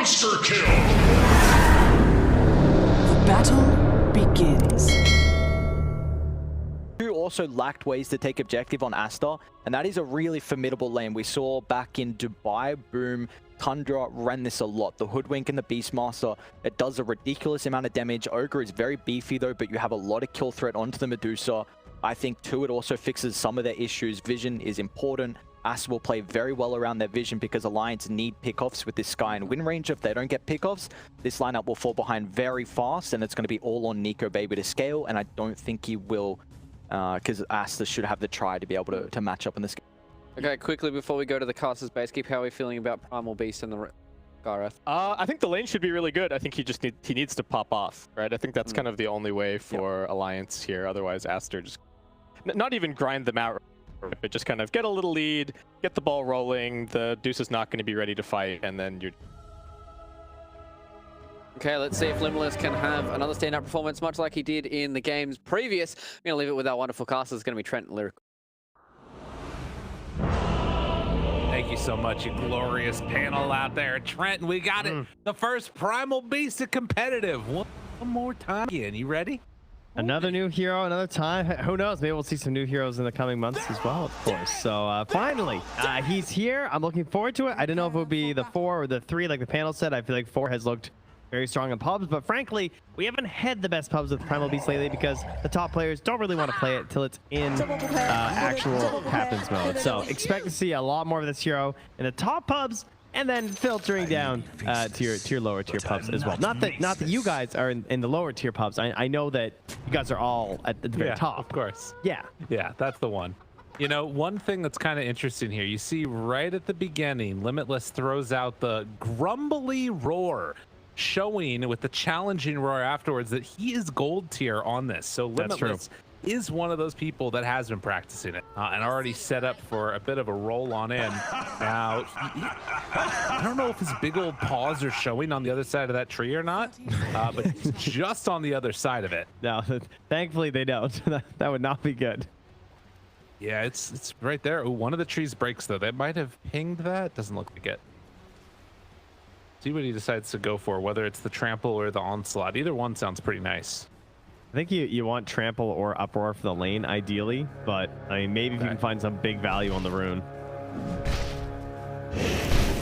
Monster kill! Battle begins. Who also lacked ways to take objective on Aster, and that is a really formidable lane. We saw back in Dubai, Boom, Tundra ran this a lot. The Hoodwink and the Beastmaster, it does a ridiculous amount of damage. Ogre is very beefy though, but you have a lot of kill threat onto the Medusa. I think too, it also fixes some of their issues. Vision is important. Aster will play very well around their vision because Alliance need pickoffs with this Sky and win range. If they don't get pickoffs, this lineup will fall behind very fast, and it's going to be all on Nico Baby to scale, and I don't think he will, because Aster should have the try to be able to match up in this game. Okay, quickly before we go to the caster's base keep, how are we feeling about Primal Beast and the Gareth? I think the lane should be really good. I think he needs to pop off, right? I think that's kind of the only way for Alliance here. Otherwise, Aster just not even grind them out, but just kind of get a little lead, get the ball rolling. The Deuce is not going to be ready to fight, and then you're... Okay, let's see if Limitless can have another standout performance, much like he did in the games previous. I'm going to leave it with our wonderful caster. It's going to be Trent Lyric. Thank you so much, you glorious panel out there. Trent, we got it. The first Primal Beast of competitive. One more time again. You ready? Another new hero, another time. Who knows? Maybe we'll see some new heroes in the coming months as well, of course. So finally, he's here. I'm looking forward to it. I don't know if it would be the 4 or the 3 like the panel said. I feel like 4 has looked very strong in pubs, but frankly, we haven't had the best pubs with Primal Beast lately because the top players don't really want to play it till it's in actual captain's mode. So expect to see a lot more of this hero in the top pubs, and then filtering down to your lower tier pubs as well. Not that you guys are in the lower tier pubs. I know that you guys are all at the very top. Of course. Yeah, that's the one. You know, one thing that's kind of interesting here, you see right at the beginning, Limitless throws out the grumbly roar, showing with the challenging roar afterwards that he is gold tier on this. So Limitless is one of those people that has been practicing it and already set up for a bit of a roll on in. Now, I don't know if his big old paws are showing on the other side of that tree or not, but he's just on the other side of it. No, thankfully they don't. That would not be good. Yeah, it's right there. Ooh, one of the trees breaks though. That might have pinged that. Doesn't look like it. See what he decides to go for, whether it's the trample or the onslaught. Either one sounds pretty nice. I think you want trample or uproar for the lane ideally, but I mean maybe if you can find some big value on the rune.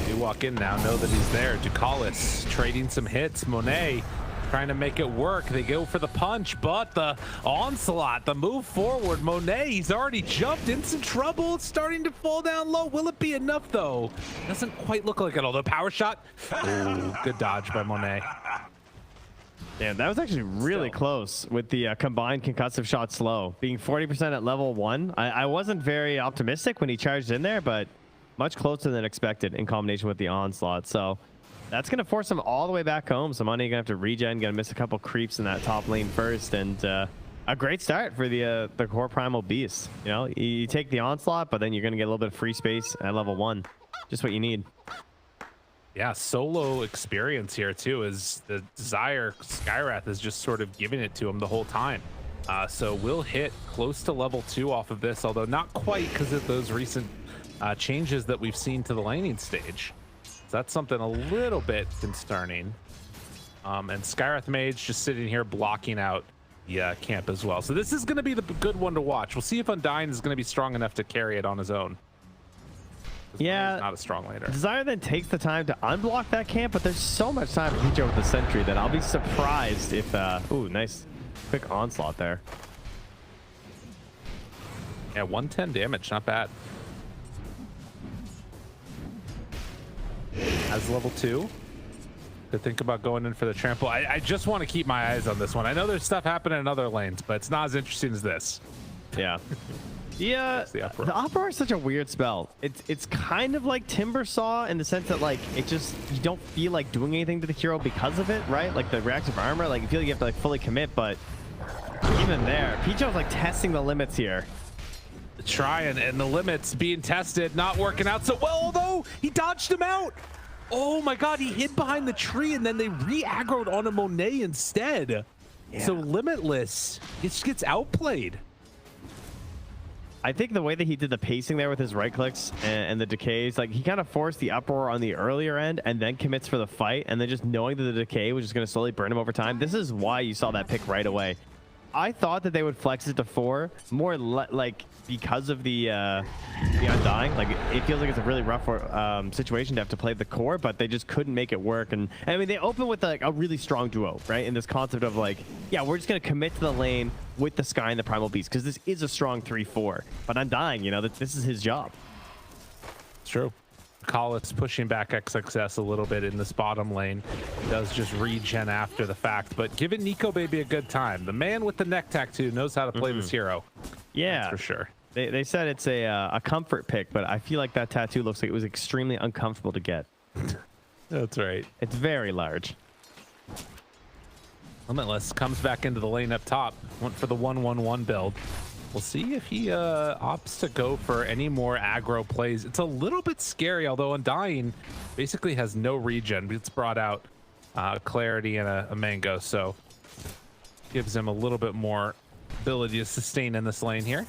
You walk in now, know that he's there. Ducalis trading some hits. Monet trying to make it work. They go for the punch, but the onslaught, the move forward. Monet, he's already jumped in some trouble. It's starting to fall down low. Will it be enough though? Doesn't quite look like it. Although power shot. Oh, good dodge by Monet. Yeah, that was actually really close with the combined concussive shot slow. Being 40% at level 1. I wasn't very optimistic when he charged in there, but much closer than expected in combination with the onslaught. So that's going to force him all the way back home. So Money going to have to regen, going to miss a couple creeps in that top lane first. And a great start for the core Primal Beast. You know, you take the onslaught, but then you're going to get a little bit of free space at level 1. Just what you need. Yeah, solo experience here too, is the Desire Skywrath is just sort of giving it to him the whole time. So we'll hit close to level 2 off of this, although not quite because of those recent changes that we've seen to the laning stage. So that's something a little bit concerning. And Skywrath Mage just sitting here blocking out the camp as well. So this is going to be the good one to watch. We'll see if Undyne is going to be strong enough to carry it on his own. Yeah, not a strong laner. Desire then takes the time to unblock that camp, but there's so much time for Picho with the sentry that I'll be surprised if ooh, nice quick onslaught there. Yeah, 110 damage, not bad. As level 2 to think about going in for the trample. I just want to keep my eyes on this one. I know there's stuff happening in other lanes, but it's not as interesting as this. Yeah. Yeah, the uproar is such a weird spell. It's kind of like Timber Saw in the sense that like you don't feel like doing anything to the hero because of it, right? Like the reactive armor, like you feel like you have to like fully commit, but even there, Picho's like testing the limits here. Trying, and the limits being tested, not working out so well, although he dodged him out. Oh my god, he hid behind the tree and then they re-aggroed on a Monet instead. Yeah. So Limitless just gets outplayed. I think the way that he did the pacing there with his right clicks and the decays, like he kind of forced the uproar on the earlier end and then commits for the fight, and then just knowing that the decay was just going to slowly burn him over time. This is why you saw that pick right away. I thought that they would flex it to 4 more like because of the Undying. Like it feels like it's a really rough situation to have to play the core, but they just couldn't make it work. And I mean, they open with like a really strong duo, right? In this concept of like, yeah, we're just gonna commit to the lane with the Sky and the Primal Beast because this is a strong 3-4. But Undying, you know, this is his job. It's true. Collis pushing back XXS a little bit in this bottom lane. He does just regen after the fact, but giving Nico Baby a good time. The man with the neck tattoo knows how to play this hero. Yeah, that's for sure. They said it's a comfort pick, but I feel like that tattoo looks like it was extremely uncomfortable to get. That's right. It's very large. Limitless comes back into the lane up top. Went for the 1-1-1 build. We'll see if he opts to go for any more aggro plays. It's a little bit scary, although Undying basically has no regen. It's brought out Clarity and a Mango, so gives him a little bit more ability to sustain in this lane here.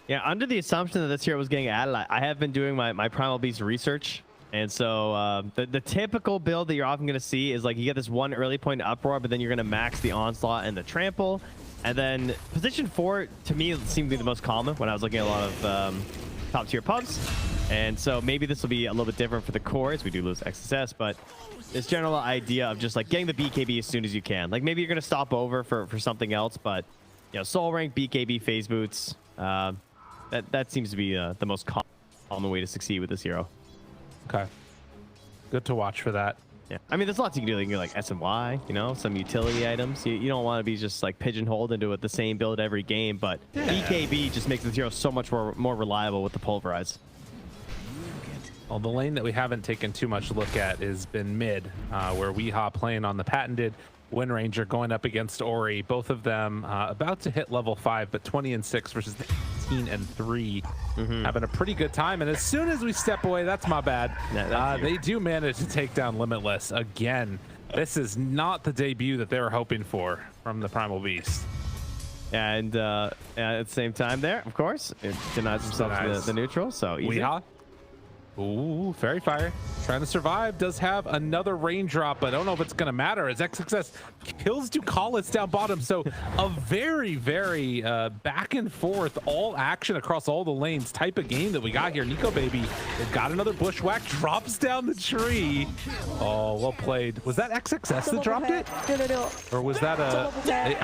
Yeah, under the assumption that this hero was getting added, I have been doing my Primal Beast research. And so the typical build that you're often going to see is like you get this one early point uproar, but then you're going to max the onslaught and the trample. And then position 4 to me seemed to be the most common when I was looking at a lot of top tier pubs. And so maybe this will be a little bit different for the cores. We do lose XSS, but this general idea of just like getting the BKB as soon as you can. Like maybe you're going to stop over for something else, but you know, soul rank, BKB, phase boots, that seems to be the most common way to succeed with this hero. Okay. Good to watch for that. Yeah, I mean, there's lots you can do. You can do like S and Y, you know, some utility items. You don't want to be just like pigeonholed into the same build every game, but yeah. BKB just makes this hero so much more reliable with the pulverize. Well, the lane that we haven't taken too much look at has been mid, where Weehaw playing on the patented Wind Ranger going up against Ori. Both of them about to hit level 5, but 20-6 versus 19-3. Having a pretty good time. And as soon as we step away, that's my bad. They do manage to take down Limitless again. This is not the debut that they were hoping for from the Primal Beast. And at the same time there, of course, it denies himself the neutral. So easy. Weehaw. Ooh, Fairy Fire trying to survive. Does have another raindrop, but I don't know if it's going to matter as XXS kills Ducalis down bottom. So a very, very back and forth, all action across all the lanes type of game that we got here. Nico Baby got another bushwhack, drops down the tree. Oh, well played. Was that XXS that dropped it? Or was that a...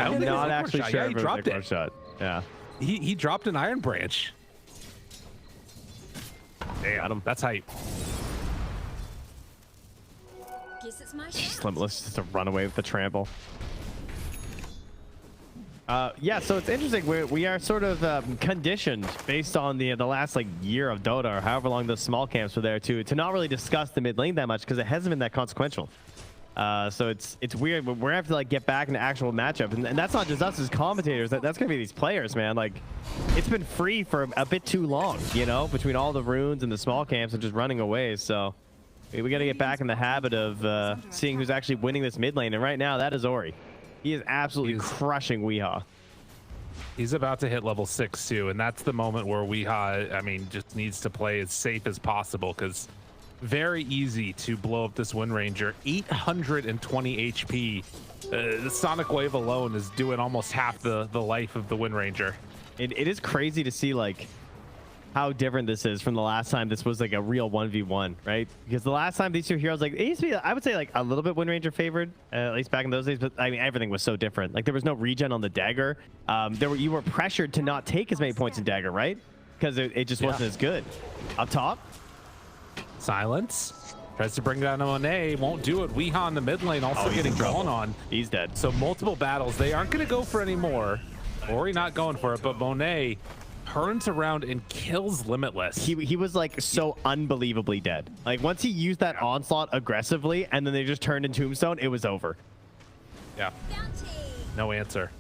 I'm not actually sure. Yeah, he dropped it. Shot. Yeah. He dropped an Iron Branch. Damn, that's hype. Just Limitless just to run away with the trample. Yeah, so it's interesting. We are sort of conditioned based on the last like year of Dota or however long those small camps were there to not really discuss the mid lane that much because it hasn't been that consequential. So it's weird, but we're gonna have to like get back into actual matchup, and that's not just us as commentators. That's gonna be these players, man. Like, it's been free for a bit too long, you know, between all the runes and the small camps and just running away. So we gotta get back in the habit of seeing who's actually winning this mid lane. And right now, that is Ori. He is absolutely crushing Weehaw. He's about to hit level 6 too, and that's the moment where Weehaw, I mean, just needs to play as safe as possible because. Very easy to blow up this Wind Ranger. 820 HP. The Sonic Wave alone is doing almost half the life of the Wind Ranger. It is crazy to see like how different this is from the last time this was like a real 1v1, right? Because the last time these two heroes, like, it used to be, I would say, like a little bit Wind Ranger favored, at least back in those days. But I mean, everything was so different. Like there was no regen on the dagger. You were pressured to not take as many points in dagger, right? Because it just wasn't as good. Up top. Silence. Tries to bring down a Monet. Won't do it. Weehaw in the mid lane also getting drawn on. He's dead. So multiple battles. They aren't going to go for any more. Ori not going for it, but Monet turns around and kills Limitless. He was like so unbelievably dead. Like once he used that onslaught aggressively and then they just turned into Tombstone, it was over. Yeah. No answer.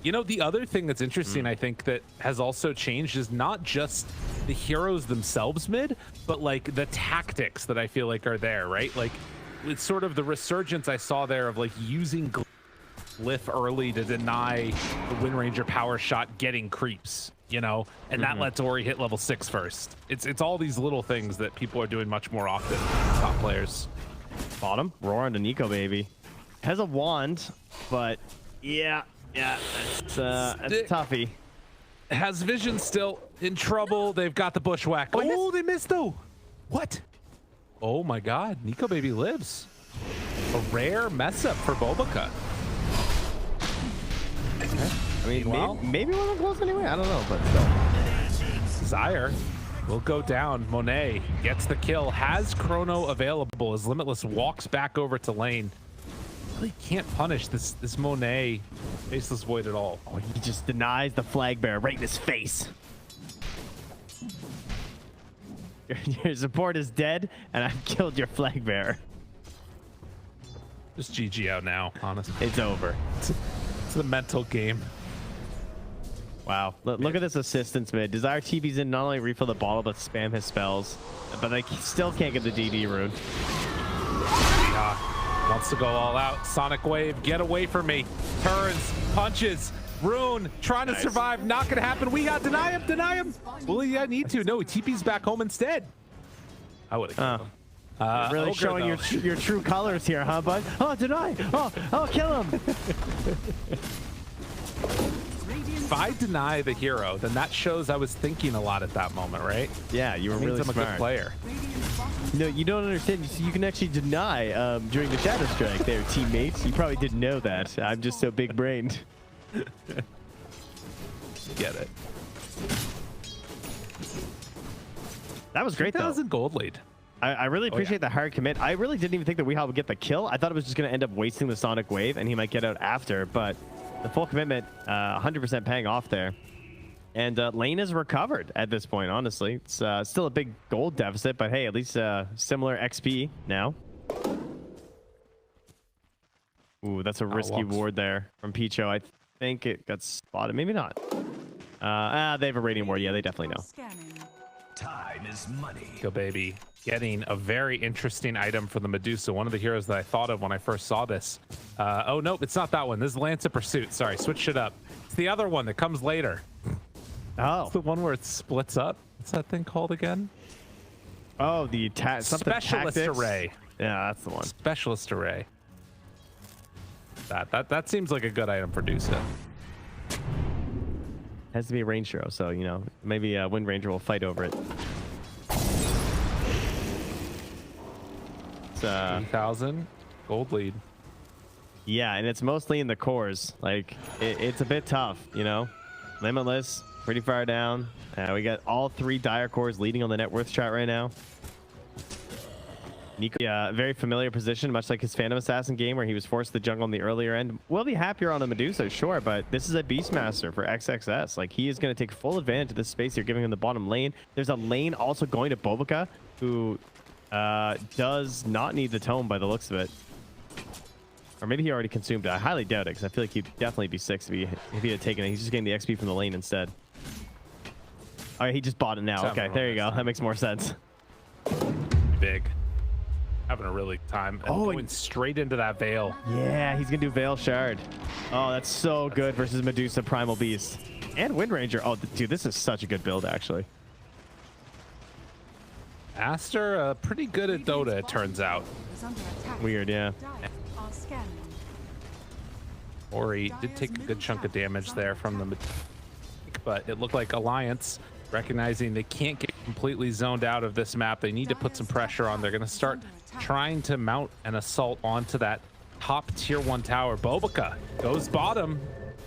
You know, the other thing that's interesting, I think, that has also changed is not just the heroes themselves mid, but like the tactics that I feel like are there, right? Like it's sort of the resurgence I saw there of like using glyph early to deny the Wind Ranger power shot getting creeps, you know, and that lets Ori hit level 6 first. It's all these little things that people are doing much more often, top players. Bottom, roar onto Nico, baby. Has a wand, but yeah, it's a toughie. Has vision still in trouble. They've got the bushwhack. Oh, they missed though. What? Oh my God, Nico baby lives. A rare mess up for Bobica. Okay. I mean, Meanwhile, maybe wasn't close anyway. I don't know, but still. Zyre will go down. Monet gets the kill. Has Chrono available as Limitless walks back over to lane. Really can't punish this Monet Faceless Void at all. Oh, he just denies the flag bearer right in his face. Your support is dead, and I've killed your flag bearer. Just GG out now, honestly. It's over. It's the mental game. Wow. Look at this assistance mid. Desire TV's in, not only refill the bottle, but spam his spells. But they still can't get the DD rune. Wants to go all out. Sonic Wave, get away from me. Turns, punches, rune, trying to survive. Not going to happen. We got deny him. Well, yeah, need to. No, he TP's back home instead. I would have killed him. Really Ogre, showing your true colors here, huh, bud? Oh, deny. Oh, kill him. If I deny the hero, then that shows I was thinking a lot at that moment, right? Yeah, you were really I'm smart. a good player. No, you don't understand. You can actually deny during the Shadow Strike there, teammates. You probably didn't know that. I'm just so big-brained. Get it. That was great, though. 1,000 gold lead. I really appreciate the hard commit. I really didn't even think that Weehaw would get the kill. I thought it was just going to end up wasting the Sonic Wave, and he might get out after. But the full commitment, 100% paying off there. And lane is recovered at this point, honestly. It's still a big gold deficit, but hey, at least similar XP now. Ooh, that's a risky ward there from Picho. I think it got spotted. Maybe not. They have a Radiant Ward. Yeah, they definitely know. Time is money. Go, baby. Getting a very interesting item for the Medusa. One of the heroes that I thought of when I first saw this. Oh, nope, it's not that one. This is Lance of Pursuit. Sorry, switched it up. It's the other one that comes later. Oh. It's the one where it splits up. What's that thing called again? Oh, the Specialist Array. Yeah, that's the one. Specialist Array. That seems like a good item for Dusa. Has to be a range hero, so, you know, maybe Wind Ranger will fight over it. It's 3,000 gold lead. Yeah, and it's mostly in the cores. Like, it's a bit tough, you know? Limitless, pretty far down. We got all 3 Dire cores leading on the net worth chart right now. Nico, very familiar position, much like his Phantom Assassin game where he was forced to jungle on the earlier end. Will be happier on the Medusa, sure, but this is a Beastmaster for XXS. Like, he is going to take full advantage of this space you're giving him the bottom lane. There's a lane also going to Bobica, who does not need the tome by the looks of it. Or maybe he already consumed it. I highly doubt it, because I feel like he'd definitely be 6 if he had taken it. He's just getting the XP from the lane instead. All right, he just bought it now. Okay, there you go. That makes more sense. Big. Having a really time. And going straight into that Veil. Yeah, he's going to do Veil Shard. Oh, that's so good versus Medusa Primal Beast. And Wind Ranger. Oh, dude, this is such a good build, actually. Aster, pretty good at Dota, it turns out. Weird, yeah. Ori did take a good chunk of damage there from the but it looked like Alliance, recognizing they can't get completely zoned out of this map, they need to put some pressure on. They're going to start trying to mount an assault onto that top tier 1 tower. Bobica goes bottom.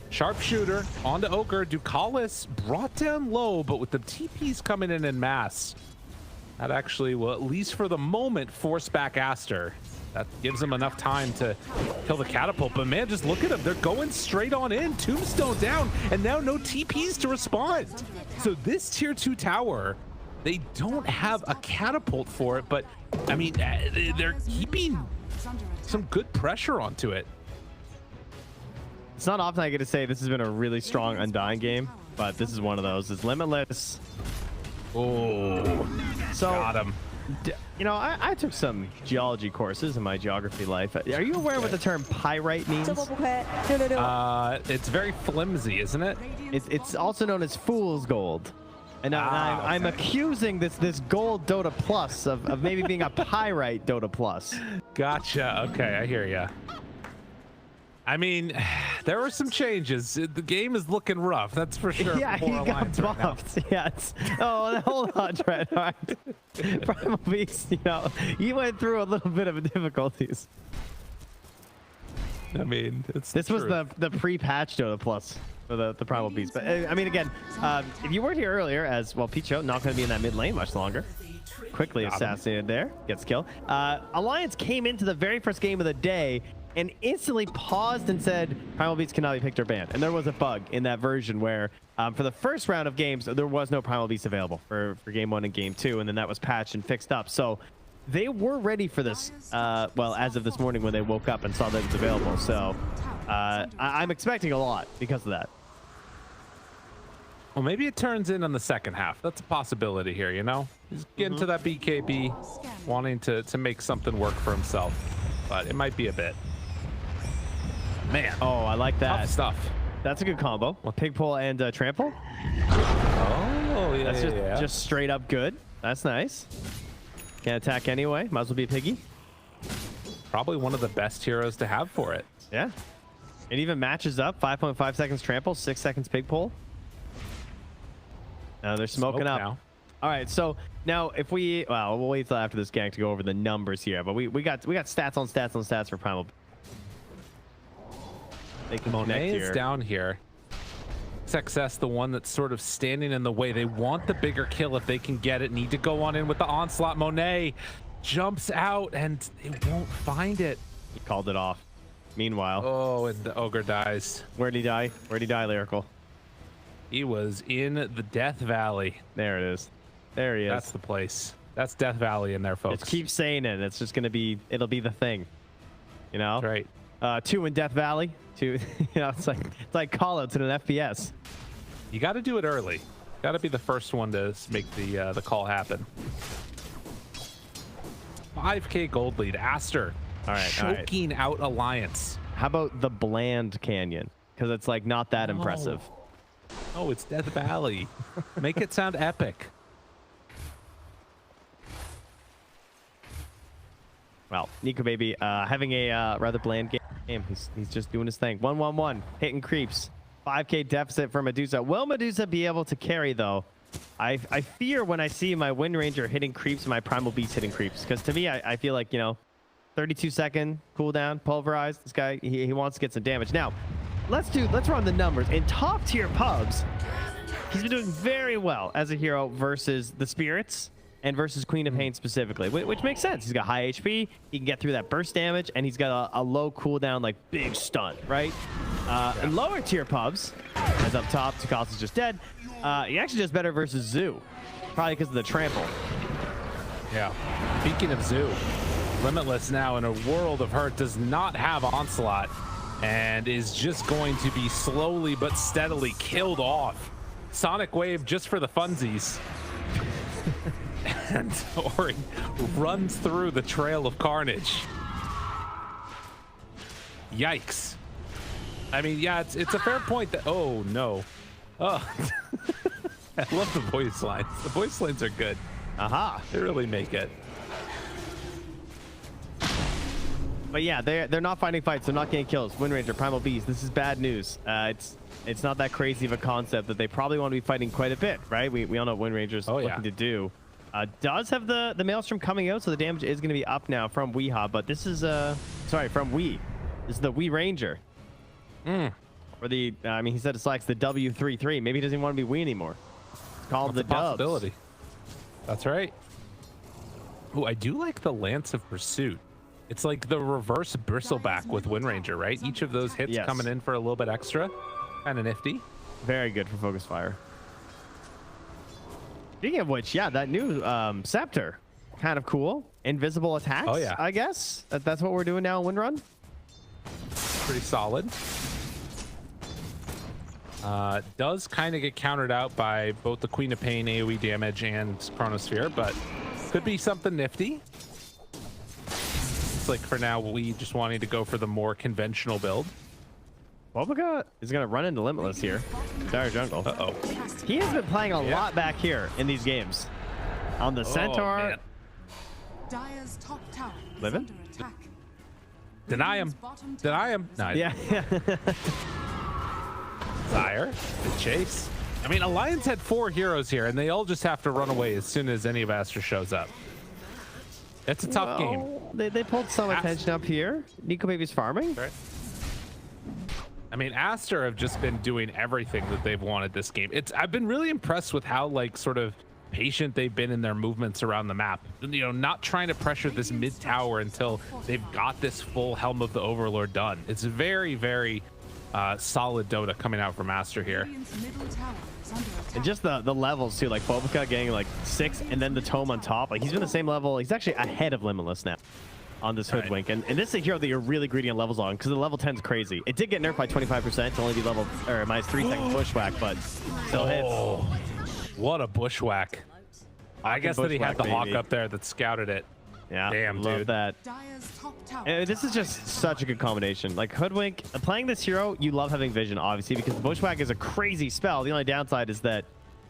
Sharpshooter onto Ogre. Ducalis brought down low, but with the TPs coming in mass, that actually will, at least for the moment, force back Aster. That gives them enough time to kill the catapult. But man, just look at them. They're going straight on in. Tombstone down, and now no TPs to respond. So this tier 2 tower, they don't have a catapult for it, but I mean, they're keeping some good pressure onto it. It's not often I get to say this has been a really strong Undying game, but this is one of those. It's Limitless. Oh, so got him. You know, I took some geology courses in my geography life. Are you aware what the term pyrite means? It's very flimsy, isn't it? It's also known as fool's gold. And I'm accusing this gold Dota Plus of maybe being a pyrite Dota Plus. Gotcha. Okay, I hear ya. I mean, there were some changes. The game is looking rough, that's for sure. Yeah, he got buffed. Yeah. Oh, hold on, Trent. All right. Primal Beast, you know, he went through a little bit of difficulties. I mean, this was the pre-patch Dota Plus for the Primal Beast. But I mean, again, if you weren't here earlier, as well, Picho not going to be in that mid lane much longer. Quickly assassinated there, gets killed. Alliance came into the very first game of the day and instantly paused and said Primal Beast cannot be picked or banned. And there was a bug in that version where for the first round of games, there was no Primal Beast available for game 1 and game 2, and then that was patched and fixed up. So they were ready for this, well, as of this morning when they woke up and saw that it was available. So I'm expecting a lot because of that. Well, maybe it turns in on the second half. That's a possibility here, you know? He's getting to that BKB, wanting to make something work for himself. But it might be a bit. Man. Oh, I like that. Tough stuff. That's a good combo. Pig pull and trample. Oh, yeah, That's just straight up good. That's nice. Can't attack anyway. Might as well be a piggy. Probably one of the best heroes to have for it. Yeah. It even matches up. 5.5 seconds trample, 6 seconds pig pull. Now they're smoking up. Now. All right, so now if we, well, we'll wait till after this gang to go over the numbers here, but we got stats on stats on stats for Primal. They can Monet is down here. XXS, the one that's sort of standing in the way. They want the bigger kill if they can get it. Need to go on in with the onslaught. Monet jumps out and it won't find it. He called it off. Meanwhile. Oh, and the ogre dies. Where'd he die? Where'd he die, Lyrical? He was in the Death Valley. There it is. There he is. That's the place. That's Death Valley in there, folks. Just keep saying it. It's just gonna be. It'll be the thing. You know. That's right. 2 in Death Valley. 2. You know, it's like call-outs in an FPS. You got to do it early. Got to be the first one to make the call happen. 5K gold lead. Aster. All right. Choking out Alliance. How about the bland canyon? Because it's like not that impressive. Oh, it's Death Valley. Make it sound epic. Well, Nico Baby having a rather bland game. He's just doing his thing. 1-1-1, hitting creeps. 5K deficit for Medusa. Will Medusa be able to carry, though? I fear when I see my Wind Ranger hitting creeps and my Primal Beast hitting creeps. Because to me, I feel like, you know, 32-second cooldown, pulverized. This guy, he wants to get some damage. Now, let's run the numbers. In top tier pubs, he's been doing very well as a hero versus the Spirits and versus Queen of Pain specifically, which makes sense. He's got high HP, he can get through that burst damage, and he's got a low cooldown, like big stun, right? In lower tier pubs, as up top, Tukasa's just dead, he actually does better versus Zoo, probably because of the trample. Yeah. Speaking of Zoo, Limitless now in a world of hurt does not have Onslaught and is just going to be slowly but steadily killed off. Sonic Wave just for the funsies. And Ori runs through the trail of carnage. Yikes. I mean, yeah, it's a fair point that, oh no. Oh, I love the voice lines. The voice lines are good. Aha. They really make it. But yeah, they're not finding fights. They're not getting kills. Wind Ranger, Primal Beast. This is bad news. It's not that crazy of a concept that they probably want to be fighting quite a bit, right? We all know what Wind Ranger's looking to do. Does have the Maelstrom coming out, so the damage is going to be up now from Weehaw. But this is sorry, from Wii. This is the Wii Ranger. Or the I mean, he said it's like the W33. Maybe he doesn't even want to be Wii anymore. It's called the possibility. That's right. Oh, I do like the Lance of Pursuit. It's like the reverse bristleback with Wind Ranger, right? Each of those hits coming in for a little bit extra. Kind of nifty. Very good for focus fire. Speaking of which, yeah, that new scepter, kind of cool. Invisible attacks. Oh yeah, I guess that's what we're doing now in Windrun. Pretty solid. Does kind of get countered out by both the Queen of Pain AoE damage and Chronosphere, but Could be something nifty. It's like for now, we just wanting to go for the more conventional build. Wobaka is going to run into Limitless here. Dire jungle. Uh-oh. He has been playing a lot back here in these games. On the Centaur. Man. Dire's top tower is Living? under attack. Deny him. Deny him. Nice. Yeah. Sire, the chase. I mean, Alliance had 4 heroes here, and they all just have to run away as soon as any of Aster shows up. It's a tough game. They pulled some attention up here. Nico Baby's farming. Right. I mean, Aster have just been doing everything that they've wanted this game. I've been really impressed with how, like, sort of patient they've been in their movements around the map. You know, not trying to pressure this mid tower until they've got this full Helm of the Overlord done. It's very, very solid Dota coming out from Aster here. And just the levels too, like Wobaka getting like 6 and then the tome on top. Like he's been the same level. He's actually ahead of Limitless now on this Hoodwink. And this is a hero that you're really greedy on levels on because the level 10 is crazy. It did get nerfed by 25% to only be level or minus 3 second bushwhack, but still hits. What a bushwhack. I guess that he had the hawk up there that scouted it. Yeah, damn, love dude. that. And this is just such a good combination. Like Hoodwink, playing this hero, you love having vision, obviously, because the Bushwhack is a crazy spell. The only downside is that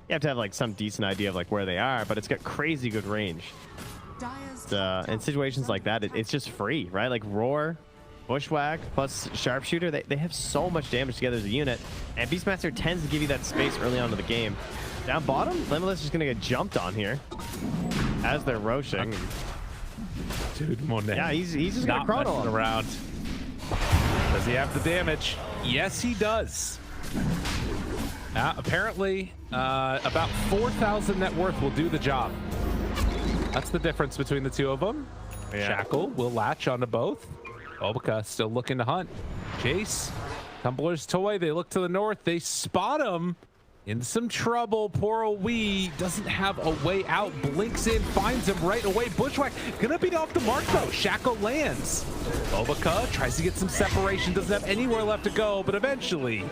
you have to have like some decent idea of like where they are, but it's got crazy good range. In situations like that, it's just free, right? Like Roar, Bushwhack plus Sharpshooter, they have so much damage together as a unit, and Beastmaster tends to give you that space early on in the game. Down bottom, Limitless is going to get jumped on here as they're roshing. Dude, Monet. Yeah, he's just going to chrono him around. Does he have the damage? Yes, he does. Apparently, about 4,000 net worth will do the job. That's the difference between the two of them. Yeah. Shackle will latch onto both. Wobaka still looking to hunt. Chase, Tumbler's toy. They look to the north. They spot him. In some trouble. Poor Wee doesn't have a way out. Blinks in, finds him right away. Bushwhack gonna beat off the mark though. Shackle lands. Wobaka tries to get some separation. Doesn't have anywhere left to go, but eventually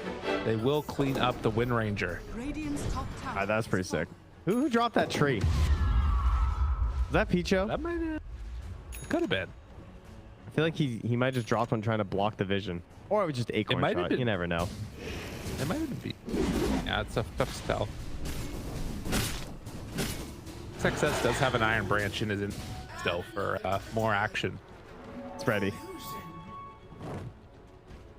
they will clean up the Wind Ranger. That was pretty sick. Who dropped that tree? Was that Picho? That might have. Could have been. I feel like he might just drop one trying to block the vision, or it was just Acorn shot. Been. You never know. It might have been. Yeah, it's a tough spell. XXS does have an Iron Branch in his still for more action. It's ready.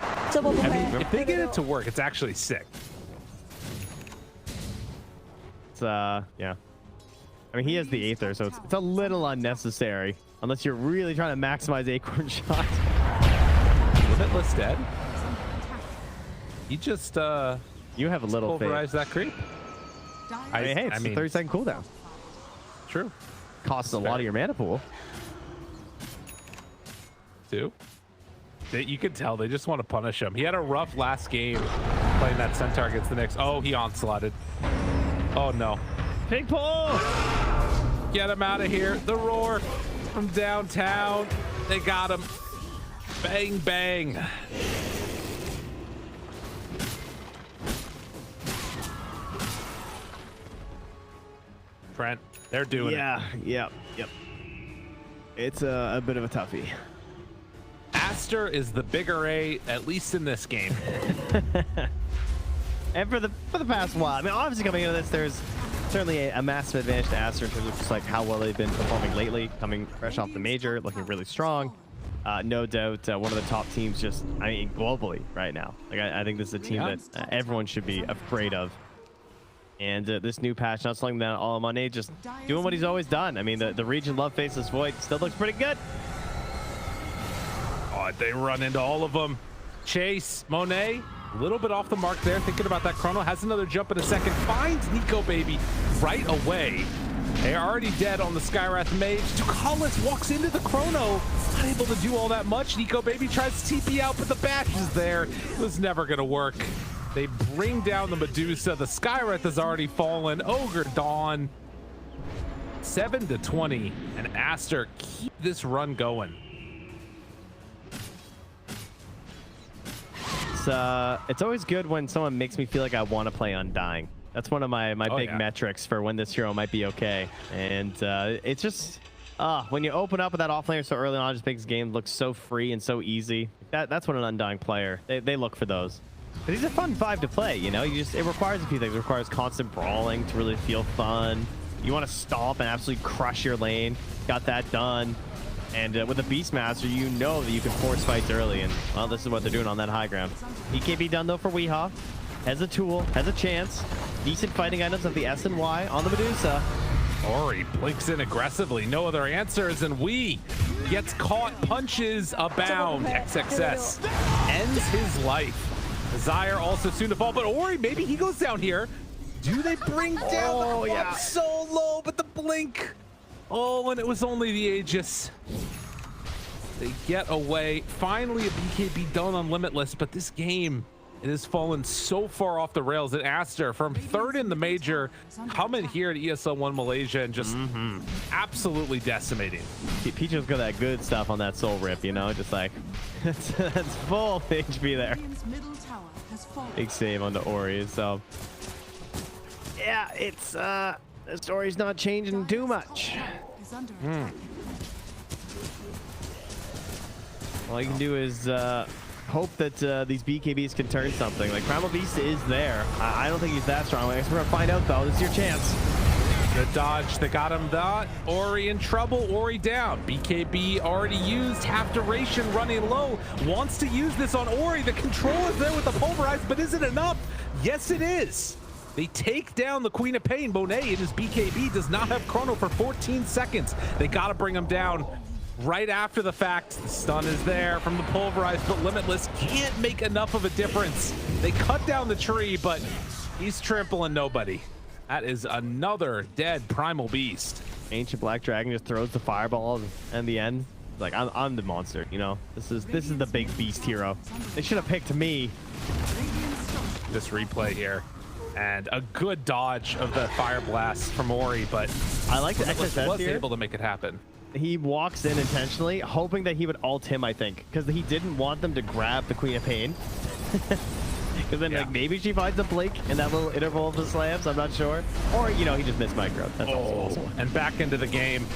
I mean, if they get it to work, it's actually sick. It's yeah. I mean, he has the Aether, so it's a little unnecessary unless you're really trying to maximize Acorn shot. Limitless dead. He just you have a little pulverize that creep. I mean, hey, it's a 30-second cooldown. True. Costs a lot of your mana pool. You can tell they just want to punish him. He had a rough last game playing that Centaur against the Knicks. Oh, he onslaughted. Oh no. Big pull! Get him out of here. The roar from downtown. They got him. Bang, bang. Trent, they're doing it. Yep. It's a bit of a toughie. Aster is the bigger A, at least in this game. And for the past while, I mean, obviously coming into this, there's certainly a massive advantage to Aster in terms of just like how well they've been performing lately, coming fresh off the major, looking really strong. No doubt, one of the top teams, just I mean, globally right now. Like I think this is a team that everyone should be afraid of. And this new patch, not slowing down all Monet, just doing what he's always done. I mean, the region love Faceless Void still looks pretty good. Oh, they run into all of them. Chase, Monet, a little bit off the mark there, thinking about that chrono. Has another jump in a second. Finds Nico Baby right away. They are already dead on the Skywrath Mage. Dukalis walks into the chrono. Not able to do all that much. Nico Baby tries to TP out, but the bash is there. It was never going to work. They bring down the Medusa. The Skywrath has already fallen. Ogre Dawn. 7-20. And Aster keep this run going. It's always good when someone makes me feel like I want to play Undying. That's one of my big yeah. metrics for when this hero might be okay. And it's just when you open up with that offlaner so early on, it just makes the game look so free and so easy. That's what an Undying player, they look for those. But he's a fun 5 to play, you know. It requires a few things. It requires constant brawling to really feel fun. You want to stomp and absolutely crush your lane. Got that done. And with a Beastmaster, you know that you can force fights early. And, well, this is what they're doing on that high ground. BKB done, though, for Weehaw. Has a tool, has a chance. Decent fighting items of the S and Y on the Medusa. Ori blinks in aggressively. No other answers, and gets caught. Punches abound. XXS ends his life. Zaire also soon to fall, but Ori, maybe he goes down here. Do they bring down the so low, but the blink. Oh, and it was only the Aegis. They get away. Finally, a BKB done on Limitless, but this game, it has fallen so far off the rails that Aster, from 3rd in the major, coming here to ESL 1 Malaysia and just absolutely decimating. Peach's got that good stuff on that soul rip, you know, just like that's full HP there. Big save onto Ori, so yeah, it's the story's not changing too much. All you can do is hope that these BKBs can turn something. Like, Primal Beast is there. I don't think he's that strong. I guess we're gonna find out, though. This is your chance. The dodge that got him that. Ori in trouble. Ori down. BKB already used. Half duration running low. Wants to use this on Ori. The control is there with the pulverize, but is it enough? Yes, it is. They take down the Queen of Pain. Monet in his BKB does not have chrono for 14 seconds. They got to bring him down right after the fact. The stun is there from the pulverize, but Limitless can't make enough of a difference. They cut down the tree, but he's trampling nobody. That is another dead Primal Beast. Ancient Black Dragon just throws the fireball, and the end, like, I'm the monster, you know. This is the big beast hero. They should have picked me. This replay here, and a good dodge of the fire blast from Ori, but I like the XXS was here. able to make it happen. He walks in intentionally, hoping that he would ult him, I think, because he didn't want them to grab the Queen of Pain. Because then, like, maybe she finds a blink in that little interval of the slams, I'm not sure. Or, you know, he just missed micro. That's also possible. And back into the game.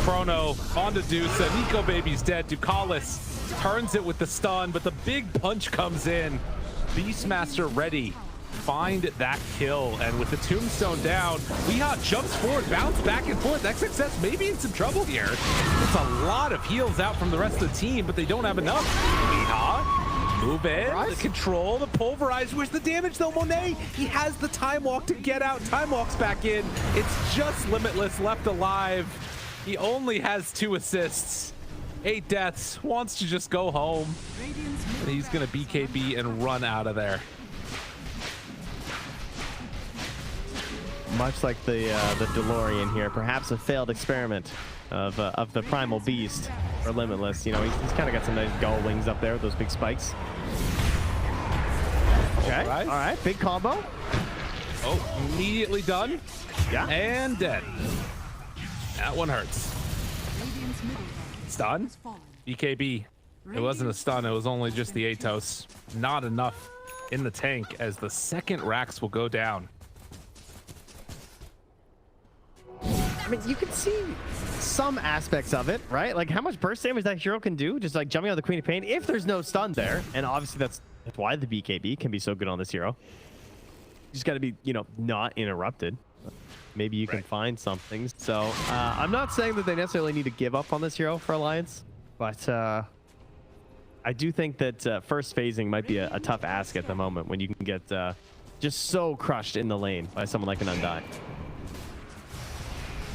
Chrono onto Dusa. Nico Baby's dead. Ducalis turns it with the stun, but the big punch comes in. Beastmaster ready. Find that kill, and with the tombstone down, Weehaw jumps forward, bounce back and forth. XXS may be in some trouble here. It's a lot of heals out from the rest of the team, but they don't have enough. Weehaw, move in, the control, the pulverize. Where's the damage though? Monet, he has the time walk to get out. Time walks back in. It's just Limitless left alive. He only has 2 assists. 8 deaths, wants to just go home. And he's gonna BKB and run out of there. Much like the DeLorean here, perhaps a failed experiment of the Primal Beast or Limitless. You know, he's kind of got some nice gull wings up there with those big spikes. Okay, all right, big combo. Oh, immediately done. Yeah. And dead. That one hurts. Stun? BKB. It wasn't a stun, it was only just the Atos. Not enough in the tank as the second Rax will go down. I mean, you can see some aspects of it, right? Like how much burst damage that hero can do, just like jumping on the Queen of Pain, if there's no stun there. And obviously that's why the BKB can be so good on this hero. You just got to be, you know, not interrupted. Maybe you can find something. So I'm not saying that they necessarily need to give up on this hero for Alliance, but I do think that first phasing might be a tough ask at the moment when you can get just so crushed in the lane by someone like an Undying.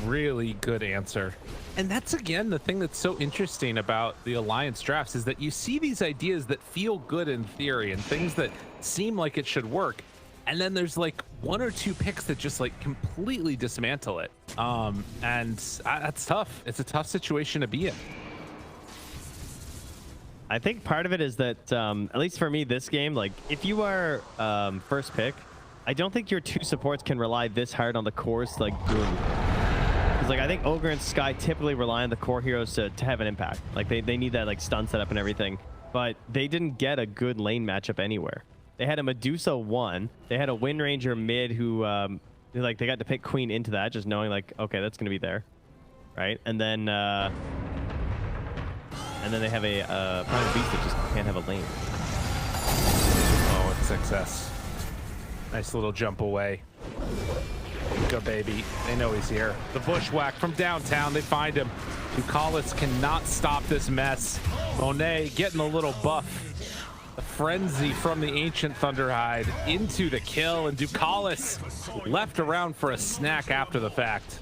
Really good answer. And that's, again, the thing that's so interesting about the Alliance drafts is that you see these ideas that feel good in theory and things that seem like it should work. And then there's like 1 or 2 picks that just like completely dismantle it. And that's tough. It's a tough situation to be in. I think part of it is that, at least for me, this game, like if you are first pick, I don't think your 2 supports can rely this hard on the cores to like boom. Because like I think Ogre and Sky typically rely on the core heroes to have an impact. Like they need that like stun setup and everything. But they didn't get a good lane matchup anywhere. They had a Medusa 1. They had a Wind Ranger mid who, like, they got to pick Queen into that, just knowing, like, okay, that's going to be there. Right? And then they have a Prime Beast that just can't have a lane. Oh, it's success. Nice little jump away. Go, baby. They know he's here. The bushwhack from downtown. They find him. Ducalis cannot stop this mess. Monet getting a little buff. The frenzy from the ancient Thunderhide into the kill, and Ducalis left around for a snack after the fact.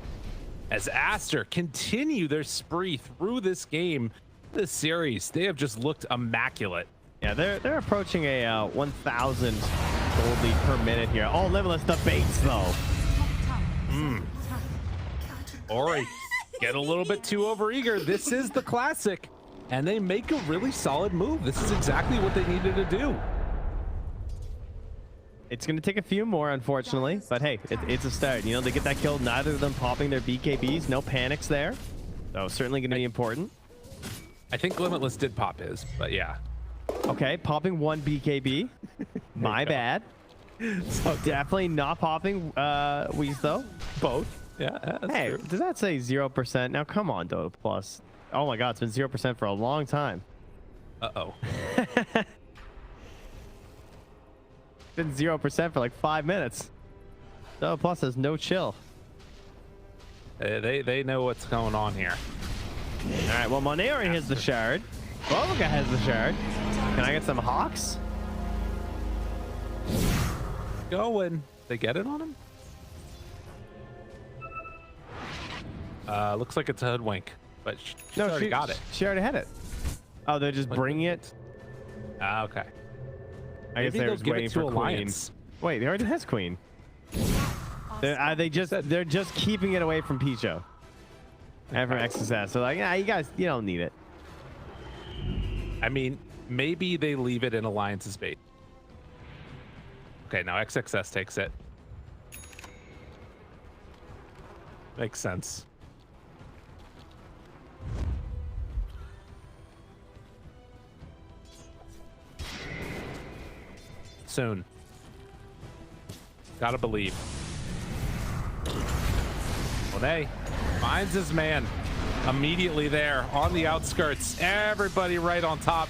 As Aster continue their spree through this game, this series, they have just looked immaculate. Yeah, they're approaching a 1,000 gold lead per minute here. Oh, limitless debates though. Ori, get a little bit too overeager. This is the classic, and they make a really solid move. This is exactly what they needed to do. It's going to take a few more, unfortunately, but hey, it's a start. You know, they get that kill, neither of them popping their BKBs. No panics there. So certainly going to be important. I think Limitless did pop his, but yeah. Okay, popping one BKB. My bad. So definitely not popping Wheeze, though. Both. Yeah. Hey, true. does that say 0%? Now, come on, Dota Plus. Oh my God, it's been 0% for a long time. Uh-oh. Been 0% for like 5 minutes. Dota Plus has no chill. They know what's going on here. All right, well, Monet already has the shard. Bovica has the shard. Can I get some Hawks? Going. They get it on him? Looks like it's a hoodwink, but she already got it. She already had it. Oh, they're just bringing it? Ah, okay. I guess they're just waiting for Queen. Wait, they already has Queen. They're just keeping it away from Picho. And from XSS. So like, yeah, you guys, you don't need it. I mean, maybe they leave it in Alliance's bait. Okay, now XXS takes it. Makes sense. Soon. Gotta believe. Monet finds his man immediately there on the outskirts. Everybody right on top.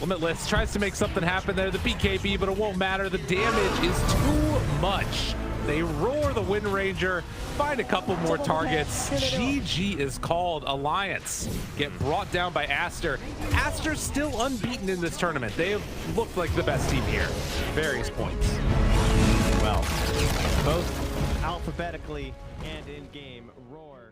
Limitless tries to make something happen there. The BKB, but it won't matter. The damage is too much. They roar the Wind Ranger, find a couple more targets. GG is called. Alliance get brought down by Aster. Aster's still unbeaten in this tournament. They have looked like the best team here at various points. Well, both alphabetically and in game, Roar